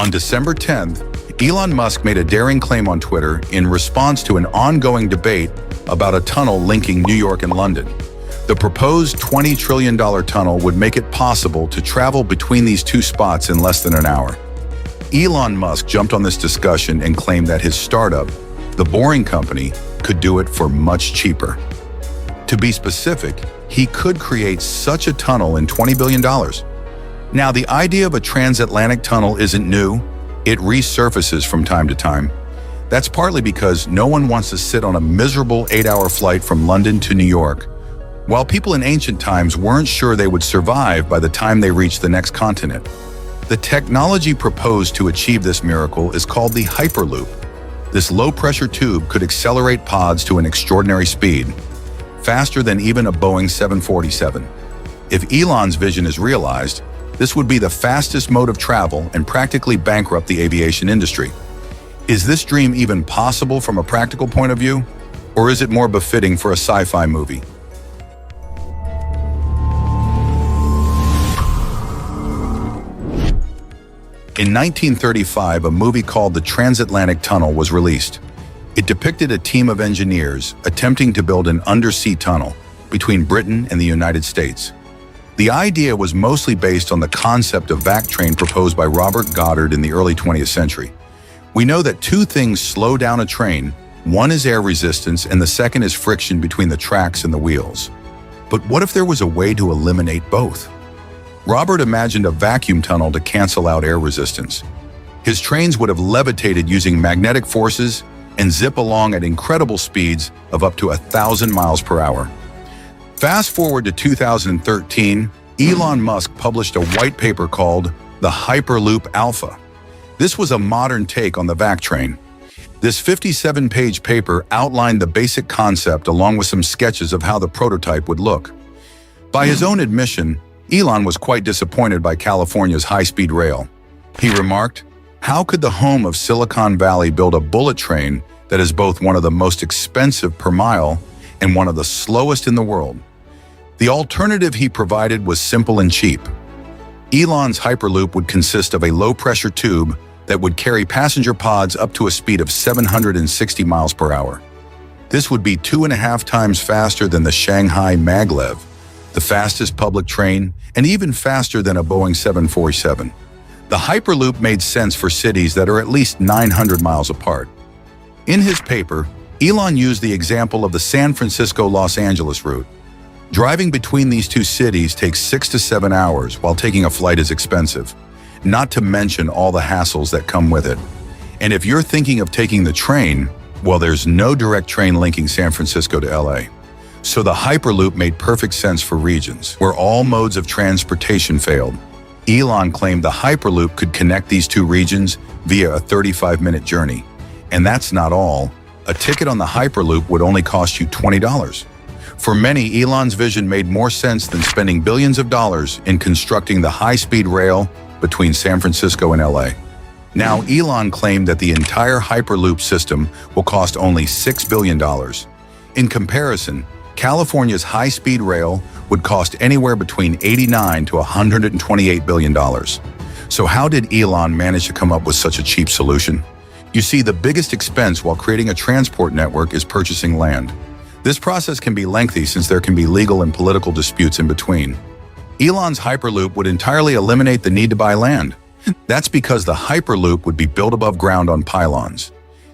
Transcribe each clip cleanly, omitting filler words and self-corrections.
On December 10th, Elon Musk made a daring claim on Twitter in response to an ongoing debate about a tunnel linking New York and London. The proposed $20 trillion tunnel would make it possible to travel between these two spots in less than an hour. Elon Musk jumped on this discussion and claimed that his startup, The Boring Company, could do it for much cheaper. To be specific, he could create such a tunnel in $20 billion. Now, the idea of a transatlantic tunnel isn't new. It resurfaces from time to time. That's partly because no one wants to sit on a miserable 8-hour flight from London to New York, while people in ancient times weren't sure they would survive by the time they reached the next continent. The technology proposed to achieve this miracle is called the Hyperloop. This low-pressure tube could accelerate pods to an extraordinary speed, faster than even a Boeing 747. If Elon's vision is realized, this would be the fastest mode of travel and practically bankrupt the aviation industry. Is this dream even possible from a practical point of view? Or is it more befitting for a sci-fi movie? In 1935, a movie called The Transatlantic Tunnel was released. It depicted a team of engineers attempting to build an undersea tunnel between Britain and the United States. The idea was mostly based on the concept of vac train proposed by Robert Goddard in the early 20th century. We know that two things slow down a train. One is air resistance and the second is friction between the tracks and the wheels. But what if there was a way to eliminate both? Robert imagined a vacuum tunnel to cancel out air resistance. His trains would have levitated using magnetic forces and zip along at incredible speeds of up to 1,000 miles per hour. Fast forward to 2013, Elon Musk published a white paper called the Hyperloop Alpha. This was a modern take on the vac train. This 57-page paper outlined the basic concept along with some sketches of how the prototype would look. By his own admission, Elon was quite disappointed by California's high-speed rail. He remarked, "How could the home of Silicon Valley build a bullet train that is both one of the most expensive per mile and one of the slowest in the world?" The alternative he provided was simple and cheap. Elon's Hyperloop would consist of a low-pressure tube that would carry passenger pods up to a speed of 760 miles per hour. This would be 2.5 times faster than the Shanghai Maglev, the fastest public train, and even faster than a Boeing 747. The Hyperloop made sense for cities that are at least 900 miles apart. In his paper, Elon used the example of the San Francisco-Los Angeles route. Driving between these two cities takes 6 to 7 hours, while taking a flight is expensive, not to mention all the hassles that come with it. And if you're thinking of taking the train, well, there's no direct train linking San Francisco to LA. So the Hyperloop made perfect sense for regions where all modes of transportation failed. Elon claimed the Hyperloop could connect these two regions via a 35-minute journey. And that's not all. A ticket on the Hyperloop would only cost you $20. For many, Elon's vision made more sense than spending billions of dollars in constructing the high-speed rail between San Francisco and LA. Now, Elon claimed that the entire Hyperloop system will cost only $6 billion. In comparison, California's high-speed rail would cost anywhere between $89 to $128 billion. So how did Elon manage to come up with such a cheap solution? You see, the biggest expense while creating a transport network is purchasing land. This process can be lengthy since there can be legal and political disputes in between. Elon's Hyperloop would entirely eliminate the need to buy land. That's because the Hyperloop would be built above ground on pylons.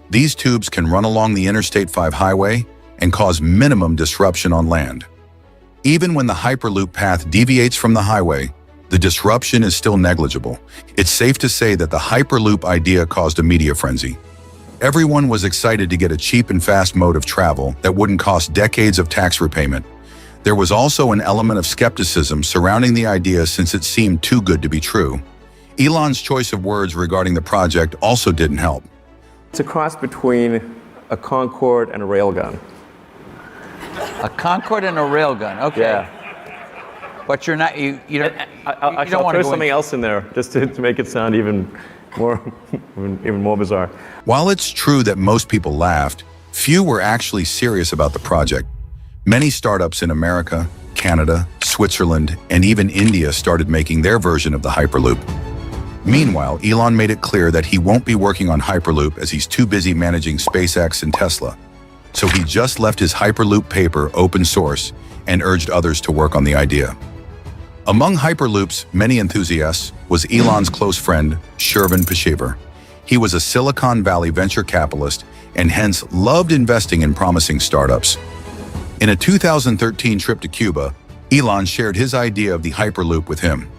These tubes can run along the Interstate 5 highway and cause minimum disruption on land. Even when the Hyperloop path deviates from the highway, the disruption is still negligible. It's safe to say that the Hyperloop idea caused a media frenzy. Everyone was excited to get a cheap and fast mode of travel that wouldn't cost decades of tax repayment. There was also an element of skepticism surrounding the idea since it seemed too good to be true. Elon's choice of words regarding the project also didn't help. It's a cross between a Concorde and a railgun. A Concorde and a railgun. Okay. Yeah. But you're not. You don't. I'll you don't want throw to go something else in there just to make it sound even more bizarre. While it's true that most people laughed, few were actually serious about the project. Many startups in America, Canada, Switzerland, and even India started making their version of the Hyperloop. Meanwhile, Elon made it clear that he won't be working on Hyperloop as he's too busy managing SpaceX and Tesla. So he just left his Hyperloop paper open source and urged others to work on the idea. Among Hyperloop's many enthusiasts was Elon's close friend, Shervin Peshever. He was a Silicon Valley venture capitalist and hence loved investing in promising startups. In a 2013 trip to Cuba, Elon shared his idea of the Hyperloop with him.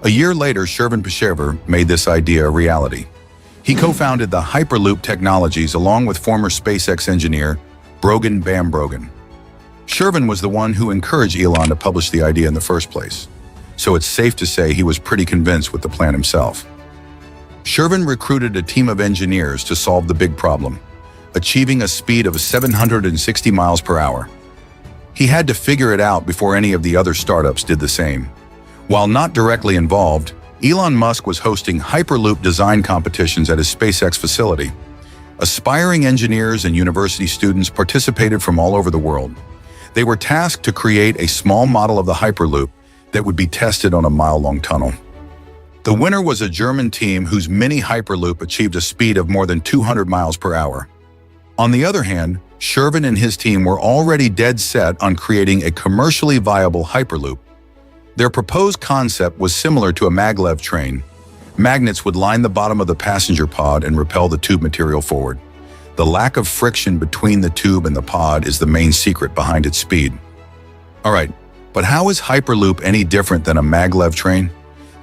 A year later, Shervin Peshever made this idea a reality. He co-founded the Hyperloop Technologies along with former SpaceX engineer Brogan Bam Brogan. Shervin was the one who encouraged Elon to publish the idea in the first place, so it's safe to say he was pretty convinced with the plan himself. Shervin recruited a team of engineers to solve the big problem, achieving a speed of 760 miles per hour. He had to figure it out before any of the other startups did the same. While not directly involved, Elon Musk was hosting Hyperloop design competitions at his SpaceX facility. Aspiring engineers and university students participated from all over the world. They were tasked to create a small model of the Hyperloop that would be tested on a mile-long tunnel. The winner was a German team whose mini Hyperloop achieved a speed of more than 200 miles per hour. On the other hand, Shervin and his team were already dead set on creating a commercially viable Hyperloop. Their proposed concept was similar to a maglev train. Magnets would line the bottom of the passenger pod and repel the tube material forward. The lack of friction between the tube and the pod is the main secret behind its speed. All right, but how is Hyperloop any different than a maglev train?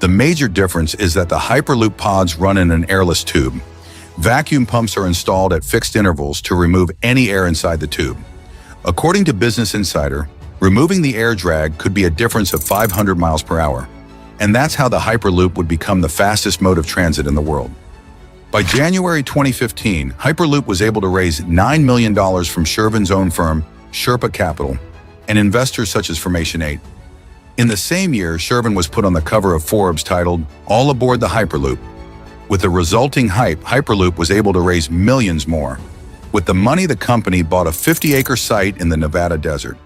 The major difference is that the Hyperloop pods run in an airless tube. Vacuum pumps are installed at fixed intervals to remove any air inside the tube. According to Business Insider, removing the air drag could be a difference of 500 miles per hour. And that's how the Hyperloop would become the fastest mode of transit in the world. By January 2015, Hyperloop was able to raise $9 million from Shervin's own firm, Sherpa Capital, and investors such as Formation 8. In the same year, Shervin was put on the cover of Forbes titled, "All Aboard the Hyperloop." With the resulting hype, Hyperloop was able to raise millions more. With the money, the company bought a 50-acre site in the Nevada desert.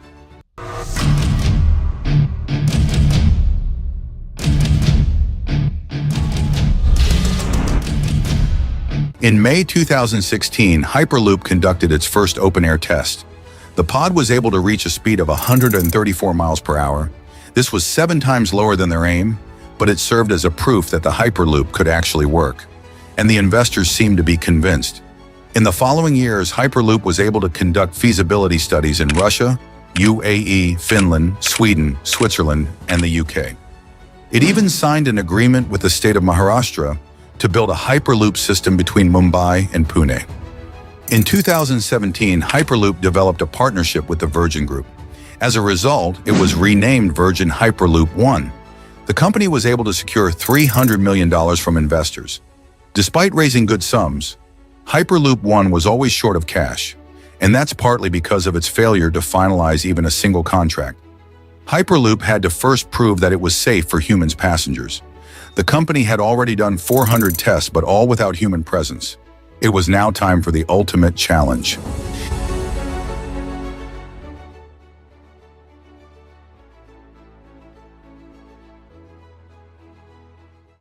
In May 2016, Hyperloop conducted its first open-air test. The pod was able to reach a speed of 134 miles per hour. This was 7 times lower than their aim, but it served as a proof that the Hyperloop could actually work. And the investors seemed to be convinced. In the following years, Hyperloop was able to conduct feasibility studies in Russia, UAE, Finland, Sweden, Switzerland, and the UK. It even signed an agreement with the state of Maharashtra to build a Hyperloop system between Mumbai and Pune. In 2017, Hyperloop developed a partnership with the Virgin Group. As a result, it was renamed Virgin Hyperloop One. The company was able to secure $300 million from investors. Despite raising good sums, Hyperloop One was always short of cash, and that's partly because of its failure to finalize even a single contract. Hyperloop had to first prove that it was safe for humans passengers. The company had already done 400 tests, but all without human presence. It was now time for the ultimate challenge.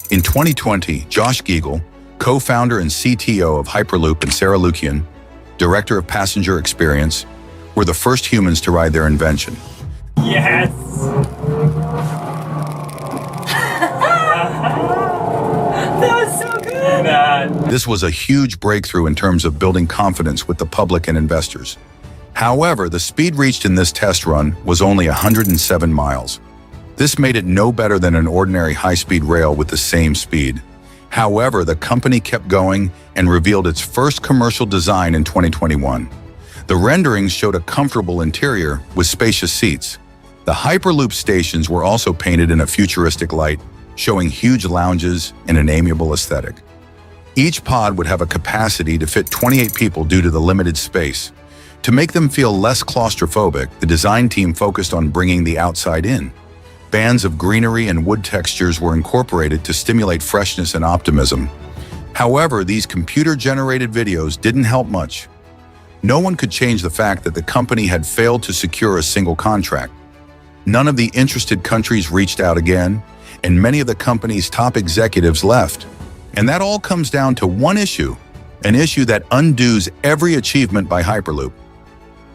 In 2020, Josh Giegel, co-founder and CTO of Hyperloop, and Sarah Lukian, director of passenger experience, were the first humans to ride their invention. Yes! That was so good! This was a huge breakthrough in terms of building confidence with the public and investors. However, the speed reached in this test run was only 107 miles. This made it no better than an ordinary high-speed rail with the same speed. However, the company kept going and revealed its first commercial design in 2021. The renderings showed a comfortable interior with spacious seats. The Hyperloop stations were also painted in a futuristic light, showing huge lounges and an amiable aesthetic. Each pod would have a capacity to fit 28 people due to the limited space. To make them feel less claustrophobic, the design team focused on bringing the outside in. Bands of greenery and wood textures were incorporated to stimulate freshness and optimism. However, these computer-generated videos didn't help much. No one could change the fact that the company had failed to secure a single contract. None of the interested countries reached out again, and many of the company's top executives left. And that all comes down to one issue, an issue that undoes every achievement by Hyperloop.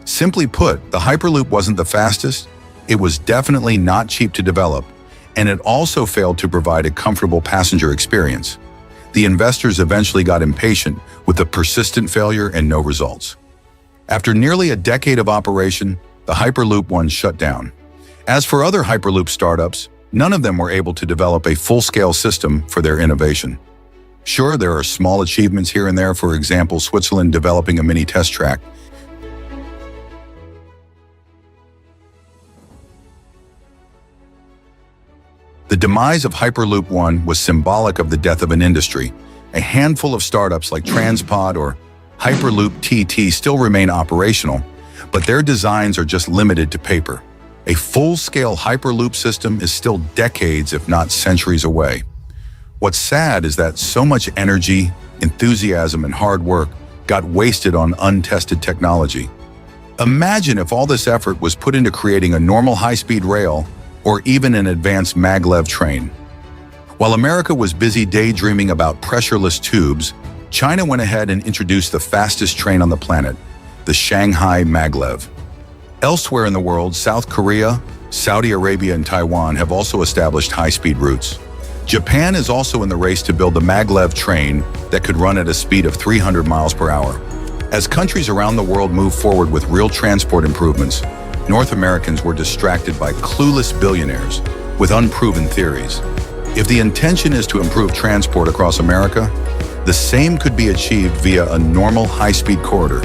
Simply put, the Hyperloop wasn't the fastest, it was definitely not cheap to develop, and it also failed to provide a comfortable passenger experience. The investors eventually got impatient with the persistent failure and no results. After nearly a decade of operation, the Hyperloop One shut down. As for other Hyperloop startups, none of them were able to develop a full-scale system for their innovation. Sure, there are small achievements here and there, for example, Switzerland developing a mini test track. The demise of Hyperloop One was symbolic of the death of an industry. A handful of startups like Transpod or Hyperloop TT still remain operational, but their designs are just limited to paper. A full-scale Hyperloop system is still decades, if not centuries away. What's sad is that so much energy, enthusiasm, and hard work got wasted on untested technology. Imagine if all this effort was put into creating a normal high-speed rail or even an advanced maglev train. While America was busy daydreaming about pressureless tubes, China went ahead and introduced the fastest train on the planet, the Shanghai maglev. Elsewhere in the world, South Korea, Saudi Arabia, and Taiwan have also established high-speed routes. Japan is also in the race to build a maglev train that could run at a speed of 300 miles per hour. As countries around the world move forward with real transport improvements, North Americans were distracted by clueless billionaires with unproven theories. If the intention is to improve transport across America, the same could be achieved via a normal high-speed corridor.